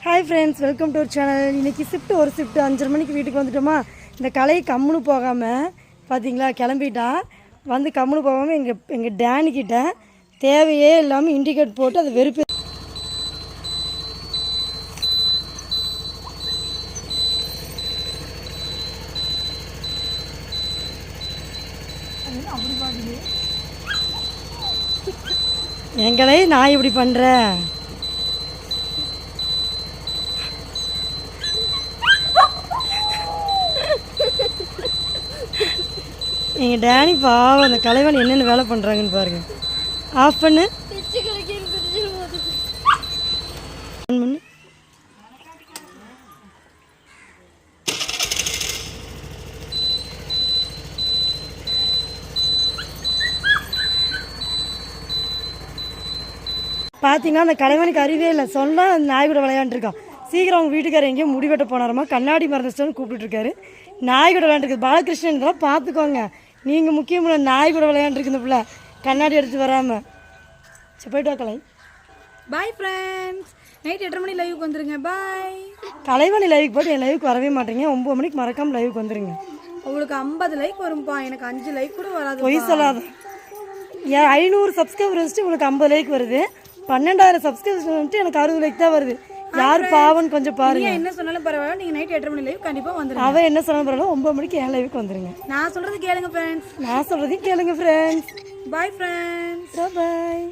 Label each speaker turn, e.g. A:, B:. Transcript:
A: Hi friends, welcome to our channel. இன்றைக்கி ஒரு shift 5:30 மணிக்கு வீட்டுக்கு வந்துட்டோமா. இந்த கலை கம்முன்னு போகாமல் பார்த்தீங்களா கிளம்பிட்டான். வந்து கம்முன்னு போகாமல் எங்கள் டேனிக்கிட்ட தேவையே இல்லாமல் இண்டிகேட் போட்டு அதை வெறுப்பு. எங்களை நான் இப்படி பண்ணுறேன். எங்கள் டேனி பாவம் அந்த கலைவன் என்னென்ன வேலை பண்ணுறாங்கன்னு பாருங்க. ஆஃப் பண்ணு. பார்த்தீங்கன்னா அந்த கலைவனுக்கு அறிவே இல்லை. சொன்னால் அந்த நாய் கூட விளையாண்டுருக்கான். சீக்கிரம் அவங்க வீட்டுக்காரர் எங்கேயும் முடிவெட்ட போனாரமா, கண்ணாடி மறந்துச்சோன்னு கூப்பிட்டுருக்காரு. நாய் கூட விளையாண்டுருக்கு. பாலகிருஷ்ணன் இதெல்லாம் பார்த்துக்கோங்க. நீங்கள் முக்கியமான நாய் கூட விளையாண்டுருக்கு இந்த பிள்ளை, கண்ணாடி எடுத்து வராமல். சரி, போய்ட்டு வா கலை.
B: பாய் ஃப்ரெண்ட்ஸ், நைட் 8:30 மணி லைவுக்கு வந்துருங்க. பாய்.
A: கலைவாணி லைவுக்கு போய்ட்டு என் லைவுக்கு வரவே மாட்டேங்க. 9 மணிக்கு மறக்காமல் லைவுக்கு வந்துருங்க.
B: உங்களுக்கு 50 லைக் வரும்பா, எனக்கு 5 லைக் கூட வராது.
A: பொய் சொல்லாத. 500 சப்ஸ்கிரைபர் வச்சுட்டு உங்களுக்கு 50 லைக் வருது. 12,000 சப்ஸ்கிரைபர் வந்துட்டு எனக்கு 60 லைக் தான் வருது. யார் பாவன்னு கொஞ்சம் பாருங்க.
B: என்ன சொன்னாலும் பரவாயில்ல, நீங்க நைட் 8:30 மணி லைவ் கண்டிப்பா வந்துருங்க.
A: அவ என்ன சொன்னாலும் பரவாயில்ல, 9 மணிக்கு என் லைவுக்கு வந்துருங்க.
B: நான் சொல்றது கேளுங்க ஃப்ரெண்ட்ஸ்.
A: நான் சொல்றதையும் கேளுங்க ஃப்ரெண்ட்ஸ்.
B: Bye friends.
A: பாய்.